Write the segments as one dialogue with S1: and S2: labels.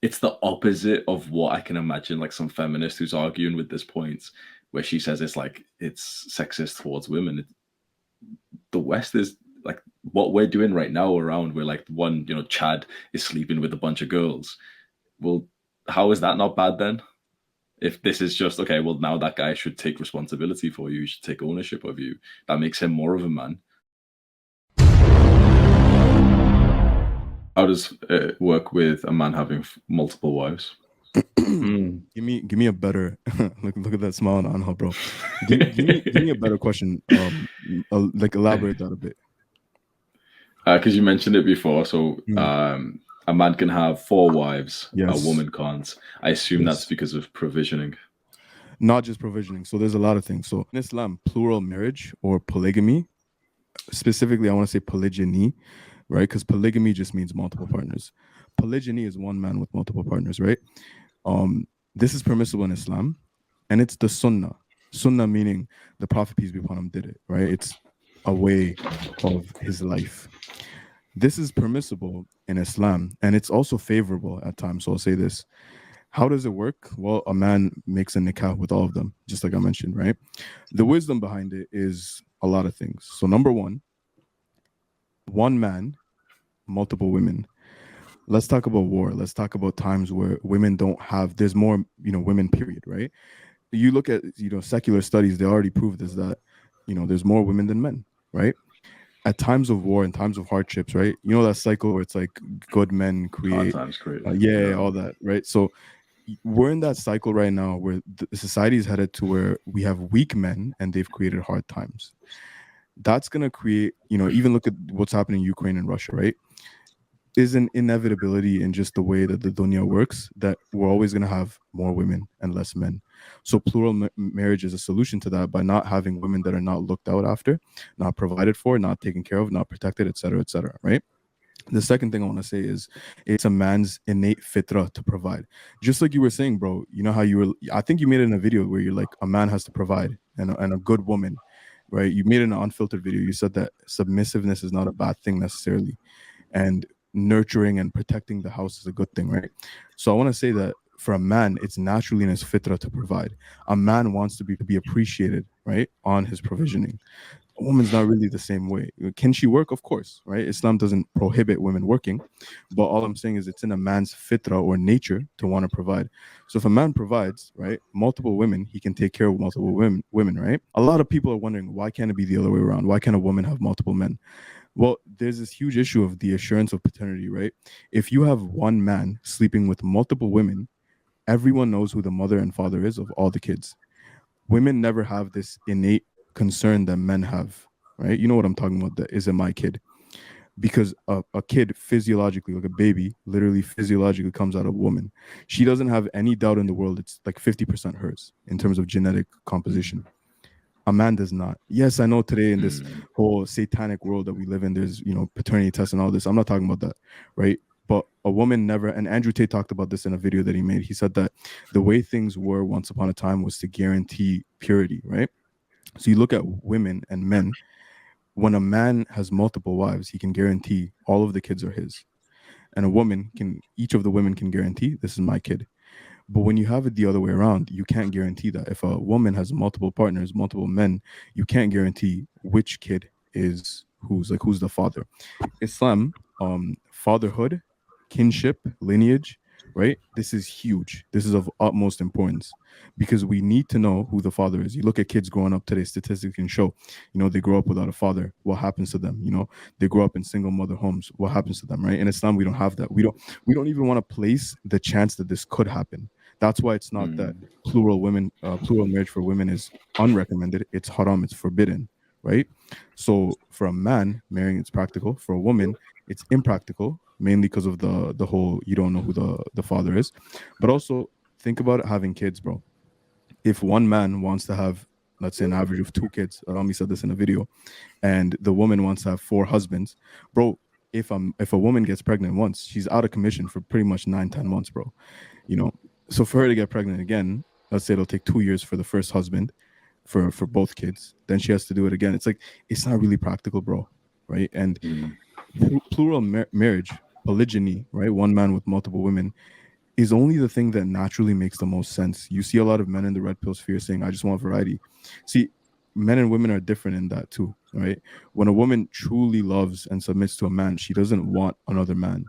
S1: it's the opposite of what I can imagine, like some feminist who's arguing with this point, where she says it's like it's sexist towards women. The West is like what we're doing right now around where like one, Chad is sleeping with a bunch of girls. Well, how is that not bad then? If this is just okay, well now that guy should take responsibility for you, he should take ownership of you. That makes him more of a man. How does it work with a man having multiple wives?
S2: Give me a better look at that smile on Anghel, bro. Give me a better question. Like elaborate that a bit.
S1: Because you mentioned it before, so
S2: Mm,
S1: a man can have four wives, a
S2: yes,
S1: woman can't. I assume that's
S2: yes.
S1: because of provisioning.
S2: Not just provisioning. So there's a lot of things. So in Islam, plural marriage or polygamy, specifically, I want to say polygyny, right? Because polygamy just means multiple partners. Polygyny is one man with multiple partners, right? This is permissible in Islam, and it's the Sunnah. Sunnah meaning the Prophet peace be upon him did it, right? It's a way of his life. This is permissible in Islam, and it's also favorable at times. So I'll say this: how does it work? Well, a man makes a nikah with all of them, just like I mentioned, right? The wisdom behind it is a lot of things. So number one man, multiple women. Let's talk about war. Let's talk about times where women don't have. There's more, women. Period. Right? You look at secular studies. They already proved this that there's more women than men. Right? At times of war and times of hardships. Right? You know that cycle where it's like good men
S1: Hard
S2: create.
S1: times create.
S2: Yeah,
S1: Yeah.
S2: all that. Right? So we're in that cycle right now where the society is headed to where we have weak men and they've created hard times. That's going to create, even look at what's happening in Ukraine and Russia, right? Is an inevitability in just the way that the dunya works that we're always going to have more women and less men. So plural marriage is a solution to that by not having women that are not looked out after, not provided for, not taken care of, not protected, et cetera, right? The second thing I want to say is it's a man's innate fitra to provide. Just like you were saying, bro, you know how you were, I think you made it in a video where you're like, a man has to provide and a good woman, right? You made it in an unfiltered video. You said that submissiveness is not a bad thing necessarily. And nurturing and protecting the house is a good thing, right? So I want to say that for a man, it's naturally in his fitra to provide. A man wants to be appreciated, right, on his provisioning. A woman's not really the same way. Can she work? Of course, right? Islam doesn't prohibit women working, but all I'm saying is it's in a man's fitra or nature to want to provide. So if a man provides, right, multiple women, he can take care of multiple women, right? A lot of people are wondering why can't it be the other way around? Why can't a woman have multiple men? Well, there's this huge issue of the assurance of paternity, right? If you have one man sleeping with multiple women, everyone knows who the mother and father is of all the kids. Women never have this innate concern that men have, right? You know what I'm talking about? That is it my kid? Because a kid physiologically, like a baby, literally physiologically comes out of a woman. She doesn't have any doubt in the world. It's like 50% hers in terms of genetic composition. A man does not. Yes, I know today in this
S1: Mm.
S2: whole satanic world that we live in, there's, paternity tests and all this. I'm not talking about that, right? But a woman never, and Andrew Tate talked about this in a video that he made. He said that the way things were once upon a time was to guarantee purity, right? So you look at women and men, when a man has multiple wives, he can guarantee all of the kids are his. And a woman can, each of the women can guarantee this is my kid. But when you have it the other way around, you can't guarantee that. If a woman has multiple partners, multiple men, you can't guarantee which kid is who's, like, who's the father. Islam, fatherhood, kinship, lineage, right? This is huge. This is of utmost importance because we need to know who the father is. You look at kids growing up today, statistics can show, they grow up without a father. What happens to them? They grow up in single mother homes. What happens to them, right? In Islam, we don't have that. We don't even want to place the chance that this could happen. That's why it's not that
S1: Mm.
S2: plural marriage for women is unrecommended. It's haram, it's forbidden, right? So for a man, marrying it's practical. For a woman, it's impractical, mainly because of the whole you don't know who the father is. But also think about having kids, bro. If one man wants to have, let's say, an average of two kids, Rami said this in a video, and the woman wants to have four husbands, bro. If a woman gets pregnant once, she's out of commission for pretty much 9, 10 months, bro. You know, so for her to get pregnant again, let's say it'll take 2 years for the first husband, for both kids. Then she has to do it again. It's like it's not really practical, bro. Right? And
S1: Mm.
S2: plural marriage, polygyny, right? One man with multiple women. is only the thing that naturally makes the most sense. You see a lot of men in the red pill sphere saying, I just want variety. See, men and women are different in that too, right? When a woman truly loves and submits to a man, she doesn't want another man,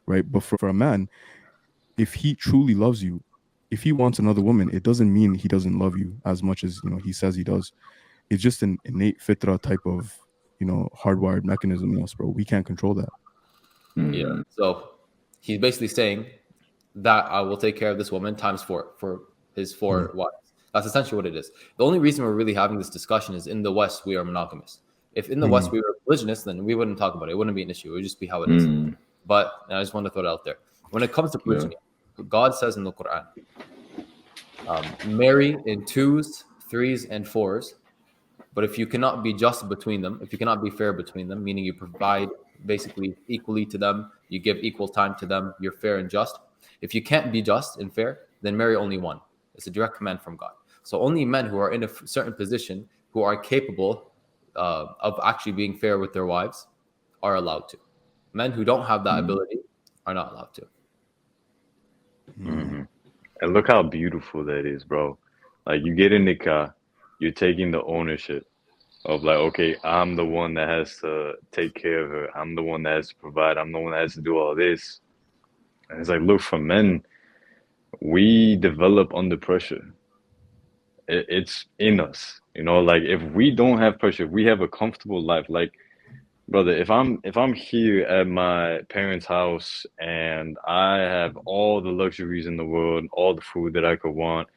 S2: right? But for a man, if he truly loves you, if he wants another woman, it doesn't mean he doesn't love you as much as, he says he does. It's just an innate fitra type of, hardwired mechanism in us, bro. We can't control that.
S3: Yeah. So he's basically saying that I will take care of this woman times four for his four wives. That's essentially what it is. The only reason we're really having this discussion is in the West, we are monogamous. If in the West we were polygynous, then we wouldn't talk about it. It wouldn't be an issue. It would just be how it is. But I just want to throw it out there. When it comes to polygyny, God says in the Quran, marry in twos, threes, and fours. But if you cannot be just between them, if you cannot be fair between them, meaning you provide basically equally to them, you give equal time to them, you're fair and just. If you can't be just and fair, then marry only one. It's a direct command from God. So only men who are in a certain position, who are capable of actually being fair with their wives, are allowed to. Men who don't have that ability are not allowed to.
S4: And look how beautiful that is, bro. Like you get in the car, you're taking the ownership of like, okay, I'm the one that has to take care of her. I'm the one that has to provide. I'm the one that has to do all this. And it's like, look, for men, we develop under pressure. It's in us, like if we don't have pressure, if we have a comfortable life, like brother, if I'm here at my parents' house and I have all the luxuries in the world, all the food that I could want,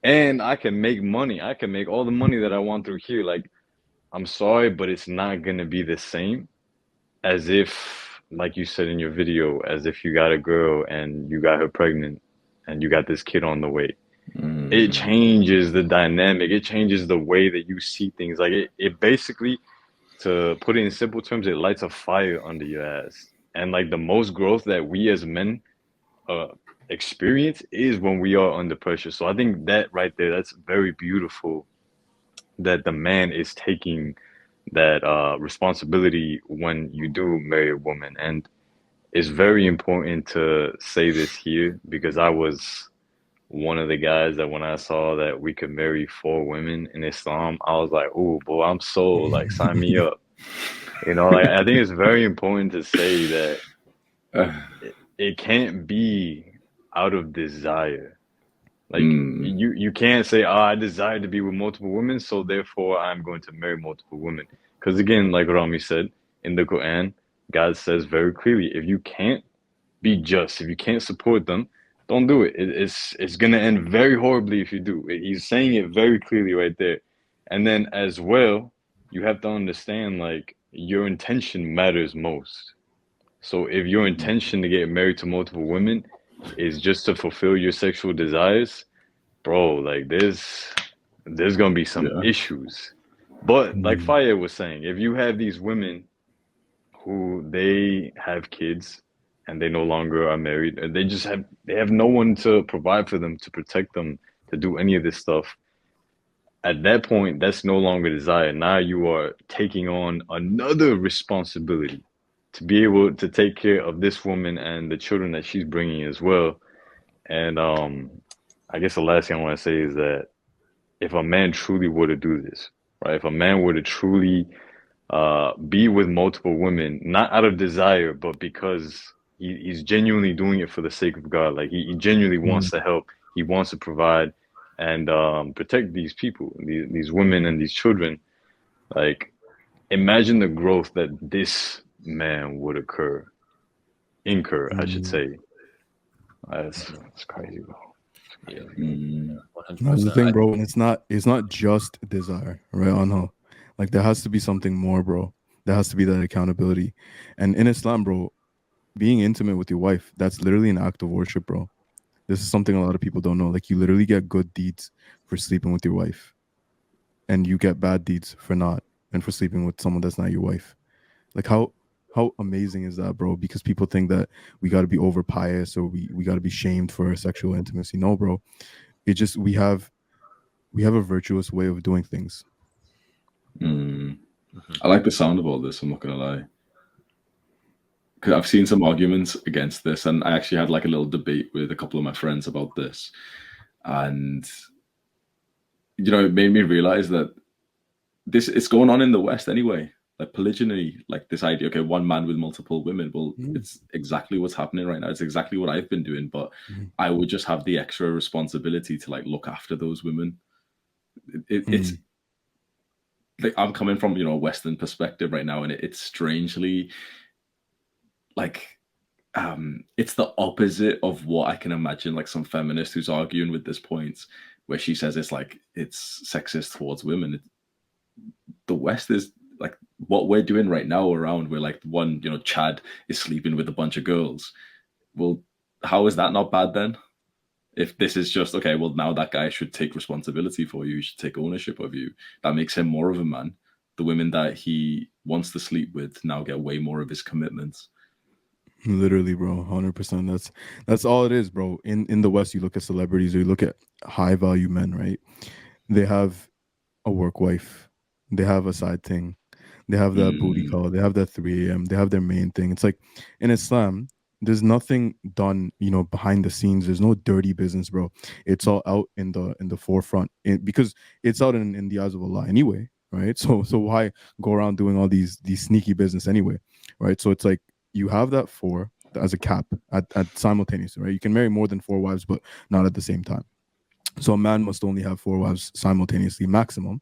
S4: and I can make money, I can make all the money that I want through here, like I'm sorry, but it's not gonna be the same as if, like you said in your video, as if you got a girl and you got her pregnant and you got this kid on the way. It changes the dynamic. It changes the way that you see things. Like it basically, to put it in simple terms, it lights a fire under your ass. And like the most growth that we as men experience is when we are under pressure. So I think that right there, that's very beautiful that the man is taking that responsibility when you do marry a woman. And it's very important to say this here because I was one of the guys that when I saw that we could marry 4 women in Islam, I was like, "Oh, boy, I'm sold. Like, sign me up." Like I think it's very important to say that it can't be out of desire. Like you can't say, "Oh, I desire to be with multiple women, so therefore I'm going to marry multiple women." Because again, like Rami said in the Quran, God says very clearly, if you can't be just, if you can't support them, don't do it. It's gonna end very horribly if you do. He's saying it very clearly right there. And then as well, you have to understand like your intention matters most. So if your intention to get married to multiple women is just to fulfill your sexual desires, bro, like there's gonna be some issues. But like Faya was saying, if you have these women who they have kids and they no longer are married, and they have no one to provide for them, to protect them, to do any of this stuff. At that point, that's no longer desire. Now you are taking on another responsibility to be able to take care of this woman and the children that she's bringing as well. And I guess the last thing I want to say is that if a man truly were to do this, right? If a man were to truly be with multiple women, not out of desire, but because he's genuinely doing it for the sake of God. Like he genuinely wants to help. He wants to provide and protect these people, these women and these children. Like imagine the growth that this man would incur, I should say. That's crazy, bro.
S3: Yeah.
S2: That's the
S3: 100%.
S2: thing, bro. And it's not just desire, right? Oh no. Like there has to be something more, bro. There has to be that accountability. And in Islam, bro, being intimate with your wife, that's literally an act of worship, bro. This is something a lot of people don't know. Like you literally get good deeds for sleeping with your wife. And you get bad deeds for not, and for sleeping with someone that's not your wife. Like how amazing is that, bro? Because people think that we got to be over pious or we got to be shamed for our sexual intimacy. No, bro. It just we have a virtuous way of doing things.
S1: I like the sound of all this, I'm not gonna lie. because I've seen some arguments against this, and I actually had like a little debate with a couple of my friends about this, and it made me realize that this it's going on in the West anyway. Like polygyny, like this idea, okay, one man with multiple women. Well, it's exactly what's happening right now. It's exactly what I've been doing, but I would just have the extra responsibility to like look after those women. It's like I'm coming from a Western perspective right now, and it's strangely like it's the opposite of what I can imagine like some feminist who's arguing with this point, where she says it's sexist towards women. The West is like what we're doing right now around where like one, Chad is sleeping with a bunch of girls. Well, how is that not bad then? If this is just okay, well, now that guy should take responsibility for you, he should take ownership of you. That makes him more of a man. The women that he wants to sleep with now get way more of his commitments.
S2: Literally, bro, 100%. That's all it is, bro. In the West, you look at celebrities or you look at high value men, right? They have a work wife, they have a side thing, they have that booty call, they have that 3 a.m., they have their main thing. It's like in Islam, there's nothing done, behind the scenes. There's no dirty business, bro. It's all out in the forefront, because it's out in the eyes of Allah anyway, right? So why go around doing all these sneaky business anyway, right? So it's like you have that 4 as a cap at simultaneously, right? You can marry more than 4 wives, but not at the same time. So a man must only have 4 wives simultaneously, maximum.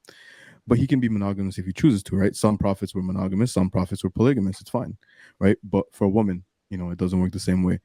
S2: But he can be monogamous if he chooses to, right? Some prophets were monogamous, some prophets were polygamous. It's fine, right? But for a woman, it doesn't work the same way.